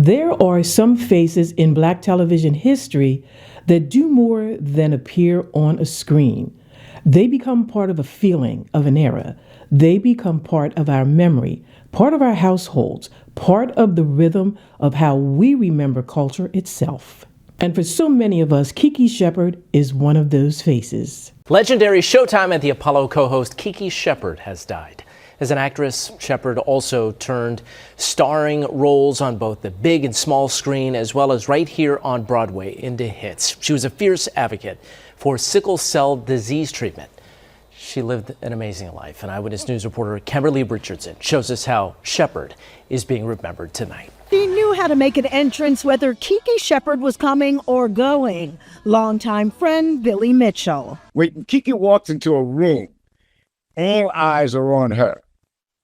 There are some faces in Black television history that do more than appear on a screen. They become part of a feeling of an era. They become part of our memory, part of our households, part of the rhythm of how we remember culture itself. And for so many of us, Kiki Shepard is one of those faces. Legendary Showtime at the Apollo co-host Kiki Shepard has died. As an actress, Shepard also turned starring roles on both the big and small screen, as well as right here on Broadway, into hits. She was a fierce advocate for sickle cell disease treatment. She lived an amazing life, and Eyewitness News reporter Kimberly Richardson shows us how Shepard is being remembered tonight. She knew how to make an entrance whether Kiki Shepard was coming or going. Longtime friend Billy Mitchell. When Kiki walks into a room, all eyes are on her.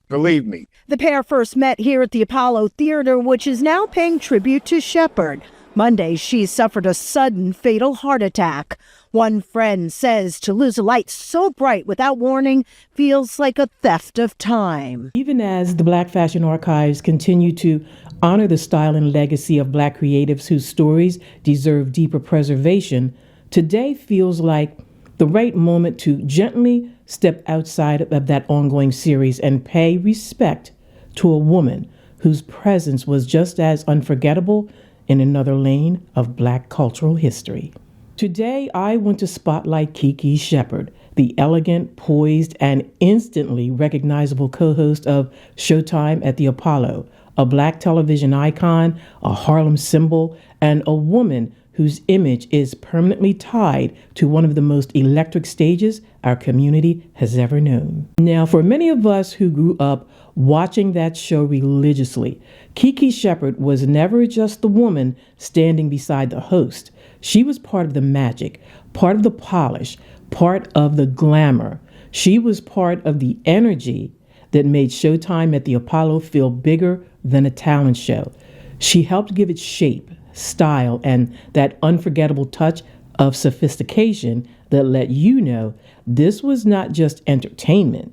Believe me. The pair first met here at the Apollo Theater, which is now paying tribute to Shepard. Monday, she suffered a sudden fatal heart attack. One friend says to lose a light so bright without warning feels like a theft of time. Even as the Black Fashion Archives continue to honor the style and legacy of Black creatives whose stories deserve deeper preservation, today feels like the right moment to gently step outside of that ongoing series and pay respect to a woman whose presence was just as unforgettable in another lane of Black cultural history. Today, I want to spotlight Kiki Shepard, the elegant, poised, and instantly recognizable co-host of Showtime at the Apollo, a Black television icon, a Harlem symbol, and a woman whose image is permanently tied to one of the most electric stages our community has ever known. Now, for many of us who grew up watching that show religiously, Kiki Shepard was never just the woman standing beside the host. She was part of the magic, part of the polish, part of the glamour. She was part of the energy that made Showtime at the Apollo feel bigger than a talent show. She helped give it shape, style, and that unforgettable touch of sophistication that let you know this was not just entertainment.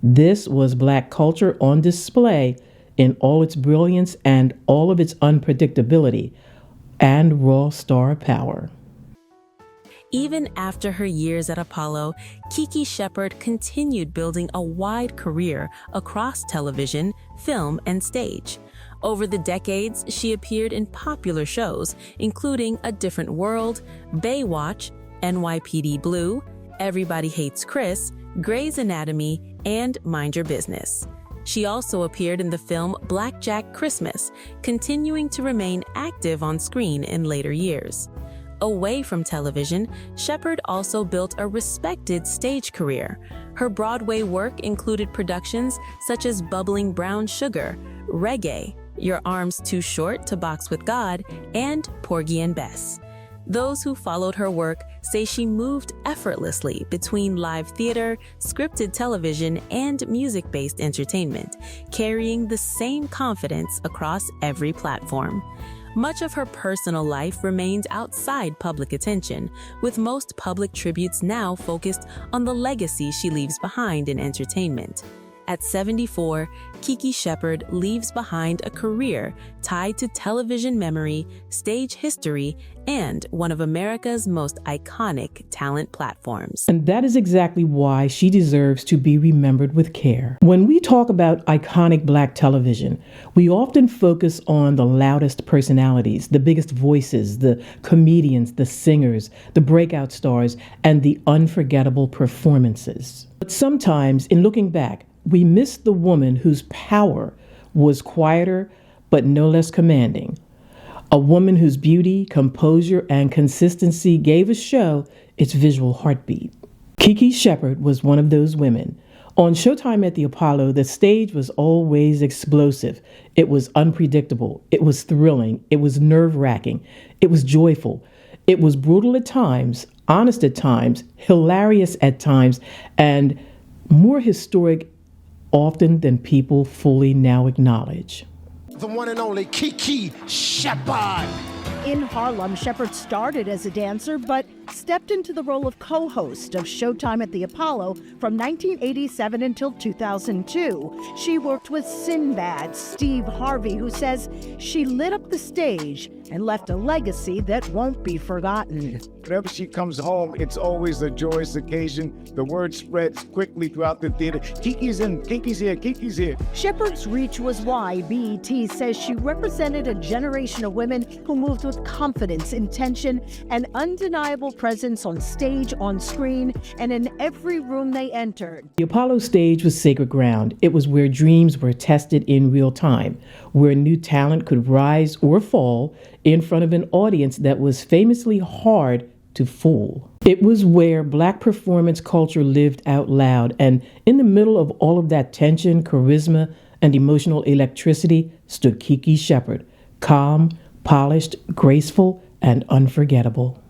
This was Black culture on display in all its brilliance and all of its unpredictability and raw star power. Even after her years at Apollo, Kiki Shepard continued building a wide career across television, film, and stage. Over the decades, she appeared in popular shows, including A Different World, Baywatch, NYPD Blue, Everybody Hates Chris, Grey's Anatomy, and Mind Your Business. She also appeared in the film Blackjack Christmas, continuing to remain active on screen in later years. Away from television, Shepard also built a respected stage career. Her Broadway work included productions such as Bubbling Brown Sugar, Reggae, Your Arms Too Short to Box with God, and Porgy and Bess. Those who followed her work say she moved effortlessly between live theater, scripted television, and music-based entertainment, carrying the same confidence across every platform. Much of her personal life remains outside public attention, with most public tributes now focused on the legacy she leaves behind in entertainment. At 74, Kiki Shepard leaves behind a career tied to television memory, stage history, and one of America's most iconic talent platforms. And that is exactly why she deserves to be remembered with care. When we talk about iconic Black television, we often focus on the loudest personalities, the biggest voices, the comedians, the singers, the breakout stars, and the unforgettable performances. But sometimes, in looking back, we miss the woman whose power was quieter but no less commanding. A woman whose beauty, composure, and consistency gave a show its visual heartbeat. Kiki Shepard was one of those women. On Showtime at the Apollo, the stage was always explosive. It was unpredictable. It was thrilling. It was nerve-wracking. It was joyful. It was brutal at times, honest at times, hilarious at times, and more historic often than people fully now acknowledge. The one and only Kiki Shepard. In Harlem, Shepard started as a dancer, but stepped into the role of co-host of Showtime at the Apollo from 1987 until 2002. She worked with Sinbad, Steve Harvey, who says she lit up the stage and left a legacy that won't be forgotten. Whenever she comes home, it's always a joyous occasion. The word spreads quickly throughout the theater. Kiki's in, Kiki's here, Kiki's here. Shepard's reach was why BET says she represented a generation of women who moved with confidence, intention, and undeniable presence on stage, on screen, and in every room they entered. The Apollo stage was sacred ground. It was where dreams were tested in real time, where new talent could rise or fall in front of an audience that was famously hard to fool. It was where Black performance culture lived out loud, and in the middle of all of that tension, charisma, and emotional electricity stood Kiki Shepard, calm, polished, graceful, and unforgettable.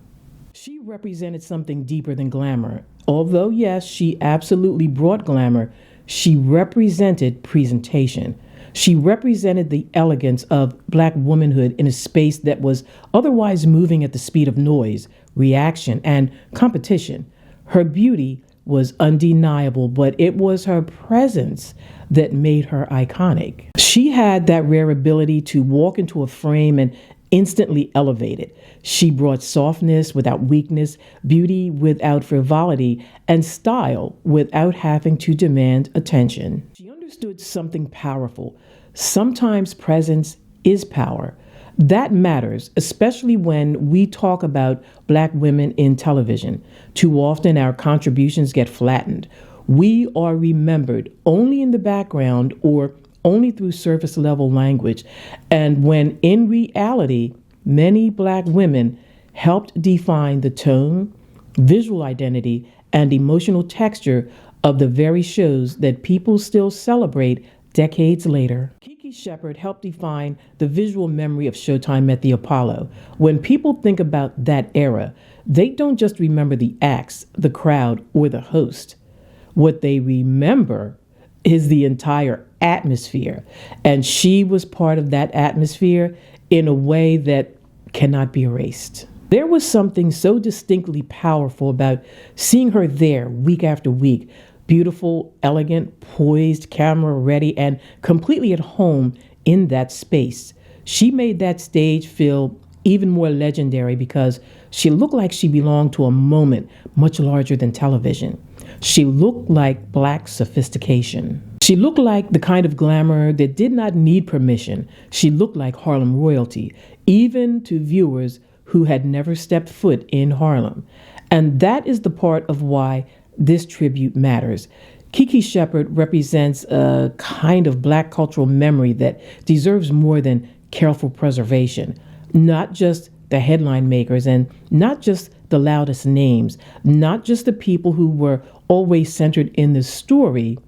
She represented something deeper than glamour. Although, yes, she absolutely brought glamour, she represented presentation. She represented the elegance of Black womanhood in a space that was otherwise moving at the speed of noise, reaction, and competition. Her beauty was undeniable, but it was her presence that made her iconic. She had that rare ability to walk into a frame and instantly elevate it. She brought softness without weakness, beauty without frivolity, and style without having to demand attention. She understood something powerful. Sometimes presence is power. That matters, especially when we talk about Black women in television. Too often our contributions get flattened. We are remembered only in the background or only through surface level language. And when in reality, many Black women helped define the tone, visual identity, and emotional texture of the very shows that people still celebrate decades later. Kiki Shepard helped define the visual memory of Showtime at the Apollo. When people think about that era, they don't just remember the acts, the crowd, or the host. What they remember is the entire atmosphere. And she was part of that atmosphere in a way that cannot be erased. There was something so distinctly powerful about seeing her there week after week, beautiful, elegant, poised, camera ready, and completely at home in that space. She made that stage feel even more legendary because she looked like she belonged to a moment much larger than television. She looked like Black sophistication. She looked like the kind of glamour that did not need permission. She looked like Harlem royalty, even to viewers who had never stepped foot in Harlem. And that is the part of why this tribute matters. Kiki Shepard represents a kind of Black cultural memory that deserves more than careful preservation. Not just the headline makers and not just the loudest names, not just the people who were always centered in the story,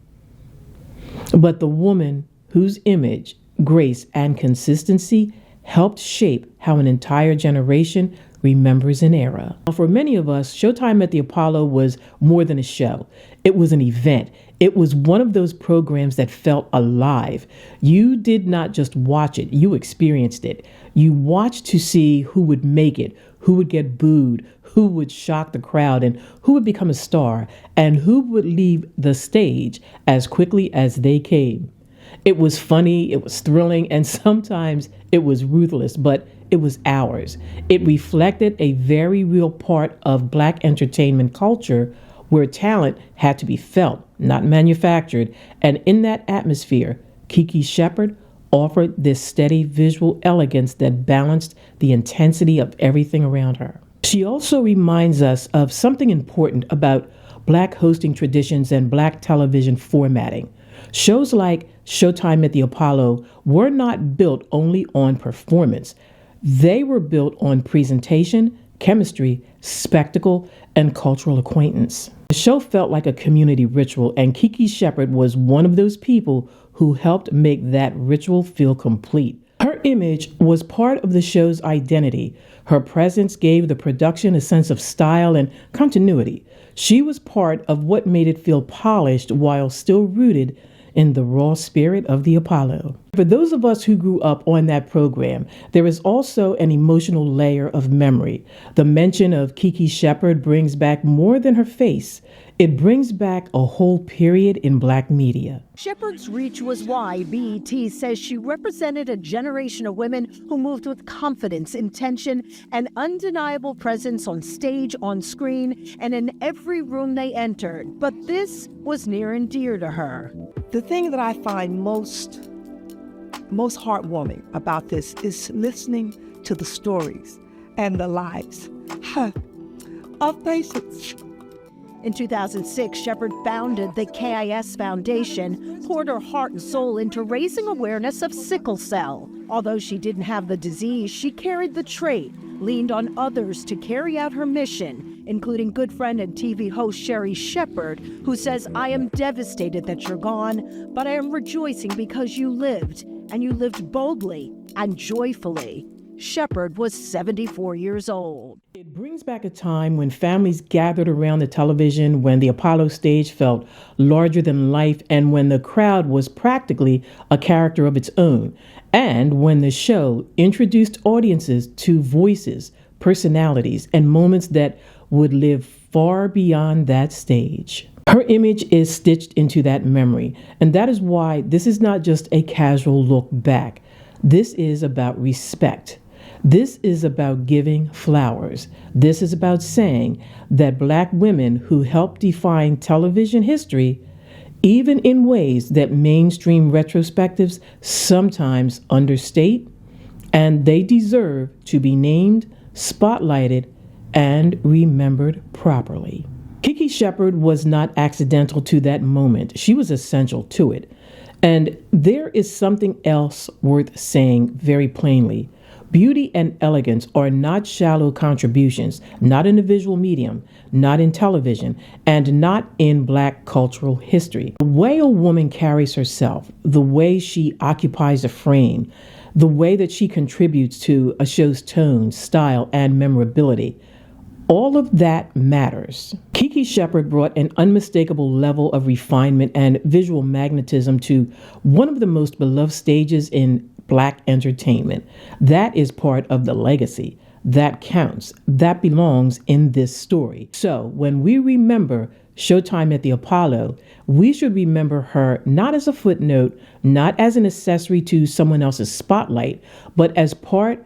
but the woman whose image, grace, and consistency helped shape how an entire generation remembers an era. For many of us, Showtime at the Apollo was more than a show. It was an event. It was one of those programs that felt alive. You did not just watch it, you experienced it. You watched to see who would make it, who would get booed, who would shock the crowd, and who would become a star, and who would leave the stage as quickly as they came. It was funny, it was thrilling, and sometimes it was ruthless, but it was ours. It reflected a very real part of Black entertainment culture where talent had to be felt, not manufactured. And in that atmosphere, Kiki Shepard offered this steady visual elegance that balanced the intensity of everything around her. She also reminds us of something important about Black hosting traditions and Black television formatting. Shows like Showtime at the Apollo were not built only on performance. They were built on presentation, chemistry, spectacle, and cultural acquaintance. The show felt like a community ritual, and Kiki Shepard was one of those people who helped make that ritual feel complete. Her image was part of the show's identity. Her presence gave the production a sense of style and continuity. She was part of what made it feel polished while still rooted in the raw spirit of the Apollo. For those of us who grew up on that program, there is also an emotional layer of memory. The mention of Kiki Shepard brings back more than her face. It brings back a whole period in Black media. Shepard's reach was why BET says she represented a generation of women who moved with confidence, intention, and undeniable presence on stage, on screen, and in every room they entered. But this was near and dear to her. The thing that I find most heartwarming about this is listening to the stories and the lives of patients. In 2006, Shepard founded the KIS Foundation, poured her heart and soul into raising awareness of sickle cell. Although she didn't have the disease, she carried the trait, leaned on others to carry out her mission, including good friend and TV host Sherry Shepard, who says, "I am devastated that you're gone, but I am rejoicing because you lived, and you lived boldly and joyfully." Shepard was 74 years old. It brings back a time when families gathered around the television, when the Apollo stage felt larger than life, and when the crowd was practically a character of its own, and when the show introduced audiences to voices, personalities, and moments that would live far beyond that stage. Her image is stitched into that memory, and that is why this is not just a casual look back. This is about respect. This is about giving flowers. This is about saying that Black women who helped define television history, even in ways that mainstream retrospectives sometimes understate, and they deserve to be named, spotlighted, and remembered properly. Kiki Shepard was not accidental to that moment. She was essential to it. And there is something else worth saying very plainly. Beauty and elegance are not shallow contributions, not in the visual medium, not in television, and not in Black cultural history. The way a woman carries herself, the way she occupies a frame, the way that she contributes to a show's tone, style, and memorability, all of that matters. Kiki Shepard brought an unmistakable level of refinement and visual magnetism to one of the most beloved stages in Black entertainment. That is part of the legacy. That counts. That belongs in this story. So when we remember Showtime at the Apollo, we should remember her not as a footnote, not as an accessory to someone else's spotlight, but as part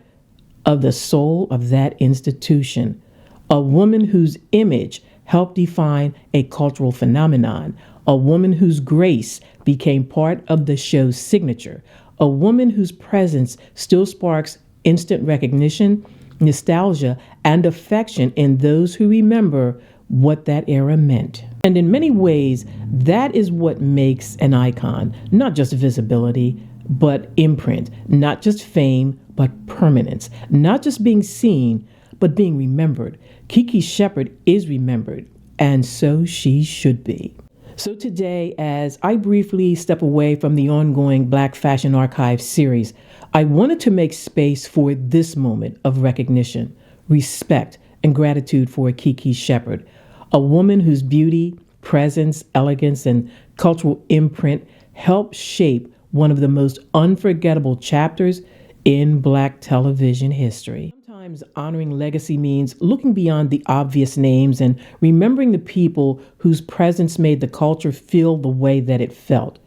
of the soul of that institution. A woman whose image helped define a cultural phenomenon. A woman whose grace became part of the show's signature. A woman whose presence still sparks instant recognition, nostalgia, and affection in those who remember what that era meant. And in many ways, that is what makes an icon, not just visibility, but imprint, not just fame, but permanence, not just being seen, but being remembered. Kiki Shepard is remembered, and so she should be. So today, as I briefly step away from the ongoing Black Fashion Archive series, I wanted to make space for this moment of recognition, respect, and gratitude for Kiki Shepard, a woman whose beauty, presence, elegance, and cultural imprint helped shape one of the most unforgettable chapters in Black television history. Sometimes honoring legacy means looking beyond the obvious names and remembering the people whose presence made the culture feel the way that it felt.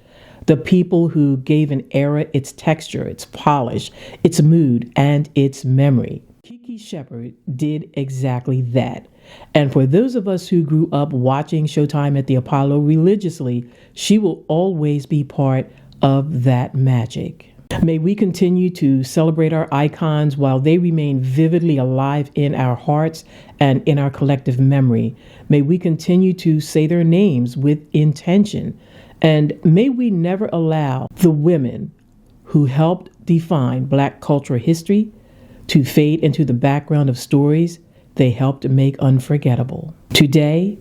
The people who gave an era its texture, its polish, its mood, and its memory. Kiki Shepard did exactly that. And for those of us who grew up watching Showtime at the Apollo religiously, she will always be part of that magic. May we continue to celebrate our icons while they remain vividly alive in our hearts and in our collective memory. May we continue to say their names with intention. And may we never allow the women who helped define Black cultural history to fade into the background of stories they helped make unforgettable. Today,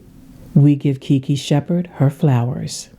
we give Kiki Shepard her flowers.